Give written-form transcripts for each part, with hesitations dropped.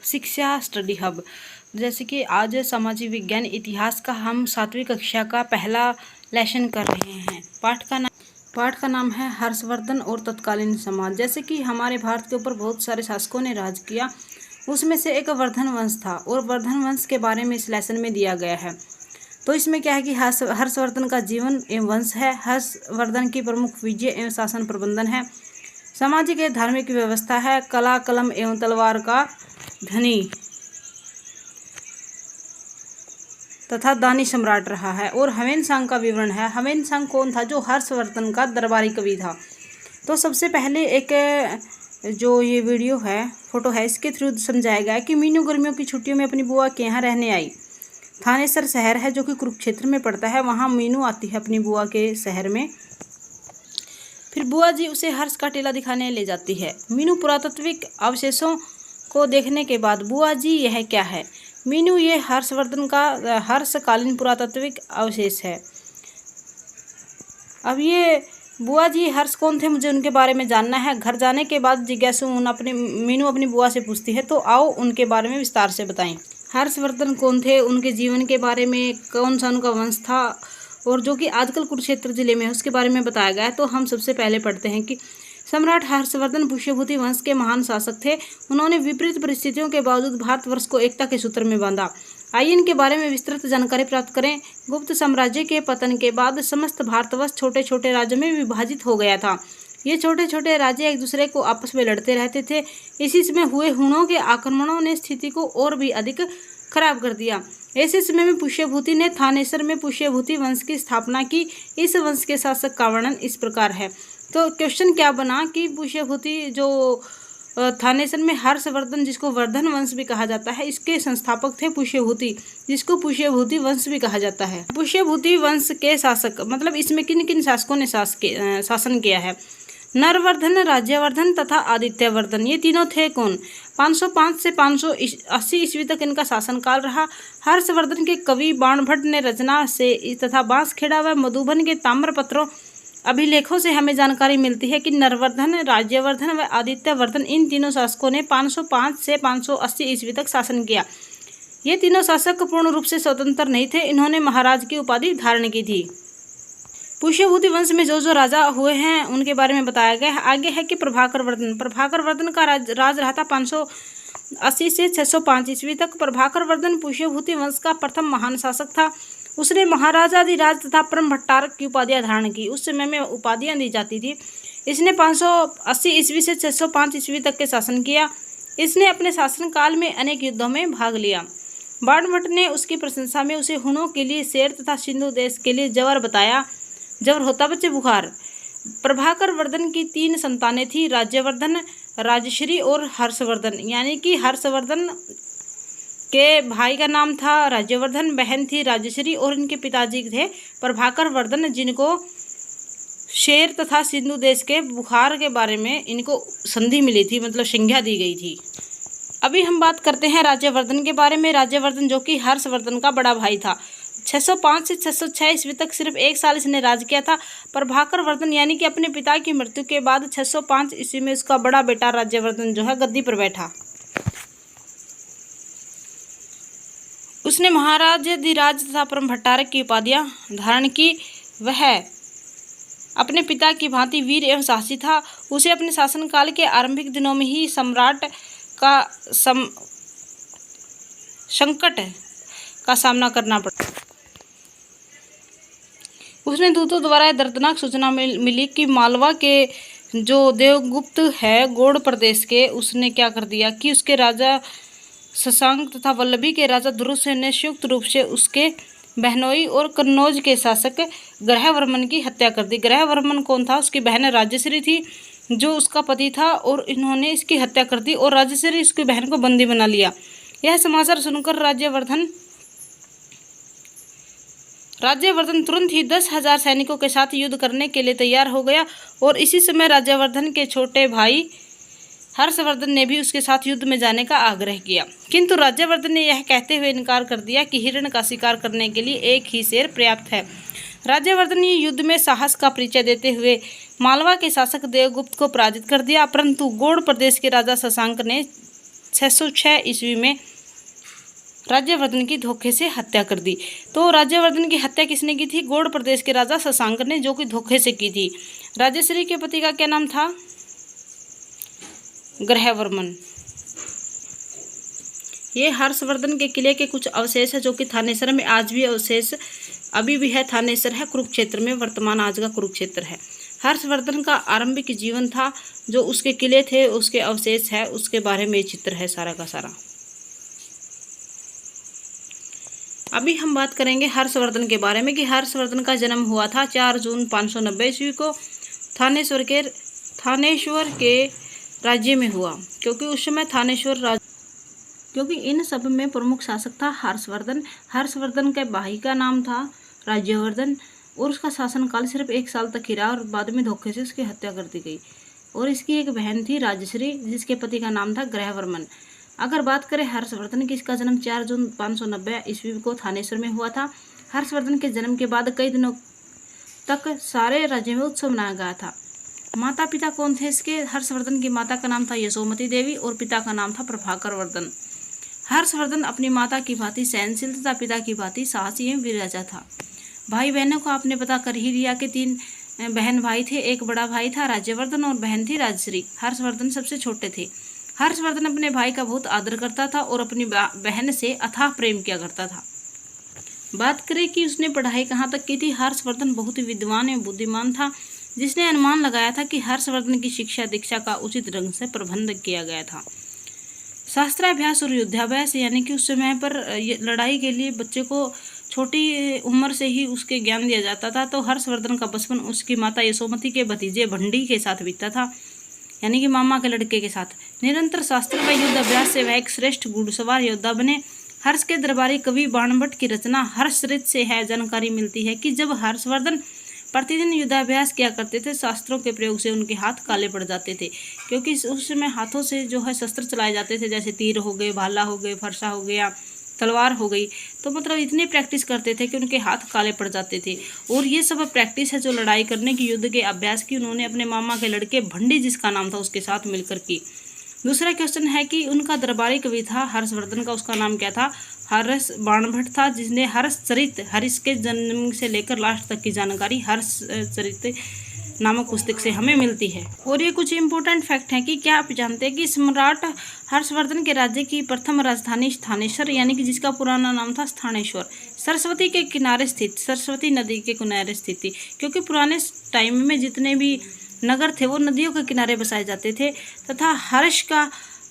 शिक्षा study hub. जैसे कि आज सामाजिक विज्ञान इतिहास का हम 7वीं कक्षा का पहला लेसन कर रहे हैं। पाठ का नाम है हर्षवर्धन और तत्कालीन समाज। जैसे कि हमारे भारत के ऊपर बहुत सारे शासकों ने राज किया, उसमें से एक वर्धन वंश था और वर्धन वंश के बारे में इस लेसन में दिया गया है। तो इसमें क्या है कि हर्षवर्धन का जीवन एवं वंश है, हर्षवर्धन की प्रमुख विजय एवं शासन प्रबंधन है, सामाजिक एवं धार्मिक व्यवस्था है, कला कलम एवं तलवार का धनी तथा दानी सम्राट रहा है। और ह्वेनसांग का विवरण है। ह्वेनसांग कौन था? जो हर्षवर्धन का दरबारी कवि था। तो सबसे पहले एक जो ये वीडियो है, फोटो है, इसके थ्रू समझाया गया कि मीनू गर्मियों की छुट्टियों में अपनी बुआ के यहाँ रहने आई। थानेसर शहर है जो कि कुरुक्षेत्र में पड़ता है, वहाँ मीनू आती है अपनी बुआ के शहर में। फिर बुआ जी उसे हर्ष का टीला दिखाने ले जाती है। मीनू पुरातात्विक अवशेषों को देखने के बाद, बुआ जी यह क्या है? मीनू, ये हर्षवर्धन का हर्षकालीन पुरातात्विक अवशेष है। अब ये बुआ जी हर्ष कौन थे, मुझे उनके बारे में जानना है। घर जाने के बाद जिज्ञासु मीनू अपनी बुआ से पूछती है, तो आओ उनके बारे में विस्तार से बताएं। हर्षवर्धन कौन थे, उनके जीवन के बारे में, कौन सा उनका वंश था, और जो कि आजकल कुरुक्षेत्र जिले में है उसके बारे में बताया गया है। तो हम सबसे पहले पढ़ते हैं कि सम्राट हर्षवर्धन पुष्यभूति वंश के महान शासक थे। उन्होंने विपरीत परिस्थितियों के बावजूद भारतवर्ष को एकता के सूत्र में बांधा। आइए इनके बारे में विस्तृत जानकारी प्राप्त करें। गुप्त साम्राज्य के पतन के बाद समस्त भारतवर्ष छोटे छोटे राज्यों में विभाजित हो गया था। ये छोटे छोटे राज्य एक दूसरे को आपस में लड़ते रहते थे। इसी समय हुए हुणों के आक्रमणों ने स्थिति को और भी अधिक खराब कर दिया। ऐसे समय में पुष्यभूति ने थानेसर में पुष्यभूति वंश की स्थापना की। इस वंश के शासक का वर्णन इस प्रकार है। तो क्वेश्चन क्या बना कि पुष्यभूति जो थानेसर में हर्षवर्धन, जिसको वर्धन वंश भी कहा जाता है, इसके संस्थापक थे पुष्यभूति, जिसको पुष्यभूति वंश भी कहा जाता है। पुष्यभूति वंश के शासक, मतलब इसमें किन किन शासकों ने शासन किया है? नरवर्धन, राज्यवर्धन तथा आदित्यवर्धन, ये तीनों थे कौन? 505 से 580 ईस्वी तक इनका शासनकाल रहा। हर्षवर्धन के कवि बाणभट्ट ने रचना से तथा बांसखेड़ा व मधुबन के ताम्रपत्रों अभिलेखों से हमें जानकारी मिलती है कि नरवर्धन, राज्यवर्धन व आदित्यवर्धन, इन तीनों शासकों ने 505 से 580 ईस्वी तक शासन किया। ये तीनों शासक पूर्ण रूप से स्वतंत्र नहीं थे, इन्होंने महाराज की उपाधि धारण की थी। पुष्यभूति वंश में जो राजा हुए हैं उनके बारे में बताया गया है। आगे है कि प्रभाकर वर्धन का राज रहा था 580 से 605 ईस्वी तक। प्रभाकर वर्धन पुष्यभूति वंश का प्रथम महान शासक था। उसने महाराजाधिराज तथा परम भट्टारक की उपाधियां धारण की। उस समय में उपाधियां दी जाती थी। इसने 580 ईस्वी से 605 ईस्वी तक के शासन किया। इसने अपने शासनकाल में अनेक युद्धों में भाग लिया। बाणभट्ट ने उसकी प्रशंसा में उसे हुणों के लिए शेर तथा सिंधु देश के लिए जवर बताया। जबर होता बच्चे बुखार। प्रभाकर वर्धन की 3 संतानें थी, राज्यवर्धन, राजश्री और हर्षवर्धन। यानी कि हर्षवर्धन के भाई का नाम था राज्यवर्धन, बहन थी राजश्री और इनके पिताजी थे प्रभाकर वर्धन, जिनको शेर तथा सिंधु देश के बुखार के बारे में इनको संधि मिली थी, मतलब संज्ञा दी गई थी। अभी हम बात करते हैं राज्यवर्धन के बारे में। राज्यवर्धन जो कि हर्षवर्धन का बड़ा भाई था। 605 से 606 ईस्वी तक सिर्फ 1 साल इसने राज किया था। प्रभाकर वर्धन यानी कि अपने पिता की मृत्यु के बाद 605 ईस्वी में उसका बड़ा बेटा राज्यवर्धन जो है गद्दी पर बैठा। उसने महाराजाधिराज तथा परम भट्टारक की उपाधियां धारण की। वह अपने पिता की भांति वीर एवं साहसी था। उसे अपने शासनकाल के आरंभिक दिनों में ही सम्राट का संकट का सामना करना पड़ा। उसने दूतों द्वारा दर्दनाक सूचना मिली कि मालवा के जो देवगुप्त है गौड़ प्रदेश के, उसने क्या कर दिया कि उसके राजा शशांक तथा वल्लभी के राजा ध्रुवसेन ने संयुक्त रूप से उसके बहनोई और कन्नौज के शासक ग्रहवर्मन की हत्या कर दी। ग्रहवर्मन कौन था? उसकी बहन राजश्री थी, जो उसका पति था, और इन्होंने इसकी हत्या कर दी और राजश्री उसकी बहन को बंदी बना लिया। यह समाचार सुनकर राज्यवर्धन तुरंत ही 10,000 सैनिकों के साथ युद्ध करने के लिए तैयार हो गया। और इसी समय राज्यवर्धन के छोटे भाई हर्षवर्धन ने भी उसके साथ युद्ध में जाने का आग्रह किया, किंतु राज्यवर्धन ने यह कहते हुए इनकार कर दिया कि हिरण का शिकार करने के लिए एक ही शेर पर्याप्त है। राज्यवर्धन ने युद्ध में साहस का परिचय देते हुए मालवा के शासक देवगुप्त को पराजित कर दिया, परंतु गौड़ प्रदेश के राजा शशांक ने 606 ईस्वी में राज्यवर्धन की धोखे से हत्या कर दी। तो राज्यवर्धन की हत्या किसने की थी? गौड़ प्रदेश के राजा शशांक ने, जो कि धोखे से की थी। राजश्री के पति का क्या नाम था? ग्रहवर्मन। ये हर्षवर्धन के किले के कुछ अवशेष है जो कि थानेसर में आज भी अवशेष अभी भी है। थानेसर है कुरुक्षेत्र में, वर्तमान आज का कुरुक्षेत्र है। हर्षवर्धन का आरंभिक जीवन था, जो उसके किले थे, उसके अवशेष है, उसके बारे में चित्र है सारा का सारा। अभी हम बात करेंगे हर्षवर्धन के बारे में कि हर्षवर्धन का जन्म हुआ था 4 जून 590 ईस्वी को थानेश्वर के राज्य में हुआ, क्योंकि उस समय क्योंकि इन सब में प्रमुख शासक था हर्षवर्धन। हर्षवर्धन के भाई का नाम था राज्यवर्धन और उसका शासनकाल सिर्फ 1 साल तक ही रहा और बाद में धोखे से उसकी हत्या कर दी गई। और इसकी एक बहन थी राजश्री, जिसके पति का नाम था ग्रहवर्मन। अगर बात करें हर्षवर्धन की, इसका जन्म 4 जून 590 ईस्वी को थानेश्वर में हुआ था। हर्षवर्धन के जन्म के बाद कई दिनों तक सारे राज्य में उत्सव मनाया गया था। माता पिता कौन थे इसके? हर्षवर्धन की माता का नाम था यशोमती देवी और पिता का नाम था प्रभाकर वर्धन। हर्षवर्धन अपनी माता की भांति सहनशील तथा पिता की भांति साहसी एवं वीर राजा था। भाई बहनों को आपने पता कर ही लिया कि 3 बहन भाई थे। एक बड़ा भाई था राज्यवर्धन और बहन थी राजश्री। हर्षवर्धन सबसे छोटे थे। हर्षवर्धन अपने भाई का बहुत आदर करता था और अपनी बहन से अथाह प्रेम किया करता था। बात करें कि उसने पढ़ाई कहाँ तक की थी, हर्षवर्धन बहुत ही विद्वान एवं बुद्धिमान था, जिसने अनुमान लगाया था कि हर्षवर्धन की शिक्षा दीक्षा का उचित ढंग से प्रबंध किया गया था। शास्त्राभ्यास और युद्धाभ्यास, यानी कि उस समय पर लड़ाई के लिए बच्चे को छोटी उम्र से ही उसके ज्ञान दिया जाता था। तो हर्षवर्धन का बचपन उसकी माता यशोमती के भतीजे भंडी के साथ बीता था, यानी कि मामा के लड़के के साथ। निरंतर शास्त्र व युद्धाभ्यास से वह एक श्रेष्ठ घुड़सवार योद्धा बने। हर्ष के दरबारी कवि बाणभट्ट की रचना हर्षचरित से है जानकारी मिलती है कि जब हर्षवर्धन प्रतिदिन युद्धाभ्यास किया करते थे, शास्त्रों के प्रयोग से उनके हाथ काले पड़ जाते थे, क्योंकि उस समय हाथों से जो है शस्त्र चलाए जाते थे, जैसे तीर हो गए, भाला हो गए, फरसा हो गया, तलवार हो गई। तो मतलब इतनी प्रैक्टिस करते थे कि उनके हाथ काले पड़ जाते थे। और ये सब प्रैक्टिस है जो लड़ाई करने की, युद्ध के अभ्यास की, उन्होंने अपने मामा के लड़के भंडी जिसका नाम था उसके साथ मिलकर की। दूसरा क्वेश्चन है कि उनका दरबारी कवि था हर्षवर्धन का, उसका नाम क्या था? हर्ष बाणभट्ट था, जिसने हर्षचरित, हर्ष के जन्म से लेकर लास्ट तक की जानकारी हर्षचरित नामक पुस्तक से हमें मिलती है। और ये कुछ इंपॉर्टेंट फैक्ट हैं कि क्या आप जानते हैं कि सम्राट हर्षवर्धन के राज्य की प्रथम राजधानी स्थानेश्वर, यानी कि जिसका पुराना नाम था स्थानेश्वर, सरस्वती के किनारे स्थित, सरस्वती नदी के किनारे स्थित थी, क्योंकि पुराने टाइम में जितने भी नगर थे वो नदियों के किनारे बसाए जाते थे। तथा हर्ष का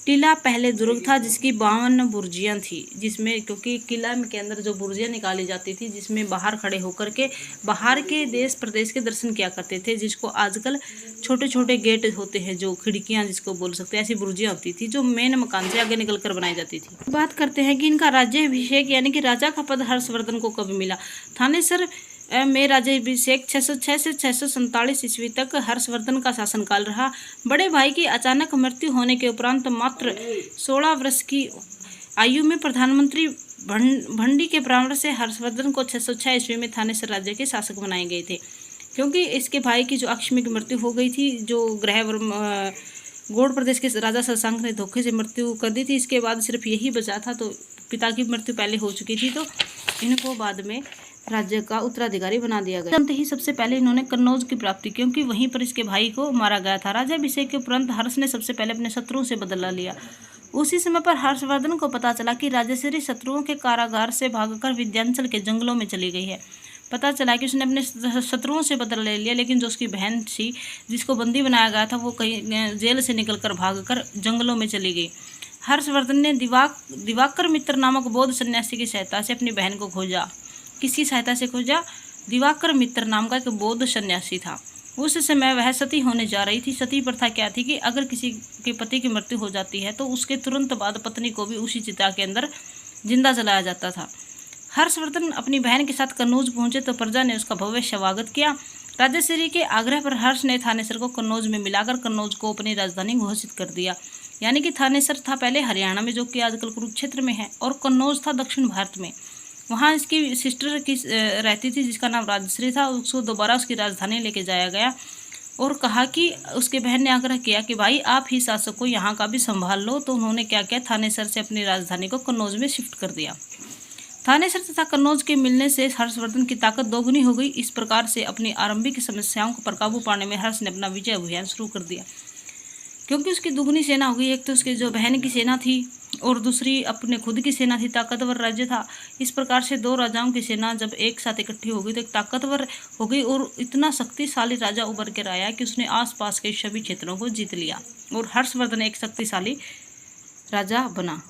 टीला पहले दुर्ग था जिसकी 52 बुर्जियाँ थी, जिसमें क्योंकि किला के अंदर जो बुर्जियाँ निकाली जाती थी, जिसमें बाहर खड़े होकर के बाहर के देश प्रदेश के दर्शन किया करते थे, जिसको आजकल छोटे छोटे गेट होते हैं, जो खिड़कियाँ जिसको बोल सकते हैं, ऐसी बुर्जियाँ होती थी जो मेन मकान से आगे निकल कर बनाई जाती थी। बात करते हैं कि इनका राज्याभिषेक यानी कि राजा का पद हर्षवर्धन को कब मिला। थानेसर में राज्याभिषेक 606 से 647 ईस्वी तक हर्षवर्धन का शासनकाल रहा। बड़े भाई की अचानक मृत्यु होने के उपरांत मात्र 16 वर्ष की आयु में प्रधानमंत्री भंडी के परामर्श से हर्षवर्धन को 606 ईस्वी में थानेसर राज्य के शासक बनाए गए थे, क्योंकि इसके भाई की जो आकस्मिक मृत्यु हो गई थी, जो गौड़ प्रदेश के राजा शशांक ने धोखे से मृत्यु कर दी थी। इसके बाद सिर्फ यही बचा था, तो पिता की मृत्यु पहले हो चुकी थी, तो इनको बाद में राज्य का उत्तराधिकारी बना दिया गया। अंत ही सबसे पहले इन्होंने कन्नौज की प्राप्ति, क्योंकि वहीं पर इसके भाई को मारा गया था। राज्याभिषेक के उपरांत हर्ष ने सबसे पहले अपने शत्रुओं से बदला लिया। उसी समय पर हर्षवर्धन को पता चला कि राजश्री शत्रुओं के कारागार से भागकर विंध्याचल के जंगलों में चली गई है। पता चला कि उसने अपने शत्रुओं से बदला ले लिया, लेकिन जो उसकी बहन थी जिसको बंदी बनाया गया था, वो कहीं जेल से निकलकर भागकर जंगलों में चली गई। हर्षवर्धन ने दिवाकर मित्र नामक बौद्ध सन्यासी की सहायता से अपनी बहन को खोजा। किसकी सहायता से खोजा? दिवाकर मित्र नाम का एक बौद्ध सन्यासी था। उस समय वह सती होने जा रही थी। सती प्रथा क्या थी कि अगर किसी के पति की मृत्यु हो जाती है तो उसके तुरंत बाद पत्नी को भी उसी चिता के अंदर जिंदा जलाया जाता था। हर्षवर्धन अपनी बहन के साथ कन्नौज पहुंचे तो प्रजा ने उसका भव्य स्वागत किया। राजश्री के आग्रह पर हर्ष ने थानेसर को कन्नौज में मिलाकर कन्नौज को अपनी राजधानी घोषित कर दिया। यानी कि थानेसर था पहले हरियाणा में, जो कि आजकल कुरुक्षेत्र में है, और कन्नौज था दक्षिण भारत में। वहाँ इसकी सिस्टर की रहती थी जिसका नाम राजश्री था। उसको दोबारा उसकी राजधानी लेके जाया गया। और कहा कि उसके बहन ने आग्रह किया कि भाई आप ही शासक को यहाँ का भी संभाल लो। तो उन्होंने क्या किया, थानेसर से अपनी राजधानी को कन्नौज में शिफ्ट कर दिया। थानेसर तथा कन्नौज के मिलने से हर्षवर्धन की ताकत दोगुनी हो गई। इस प्रकार से अपनी आरंभिक समस्याओं पर काबू पाने में हर्ष ने अपना विजय अभियान शुरू कर दिया। क्योंकि उसकी दुगनी सेना हो गई, एक तो उसके जो बहन की सेना थी और दूसरी अपने खुद की सेना थी, ताकतवर राज्य था। इस प्रकार से दो राजाओं की सेना जब एक साथ इकट्ठी हो गई तो एक ताकतवर हो गई और इतना शक्तिशाली राजा उभर कर आया कि उसने आसपास के सभी क्षेत्रों को जीत लिया और हर्षवर्धन एक शक्तिशाली राजा बना।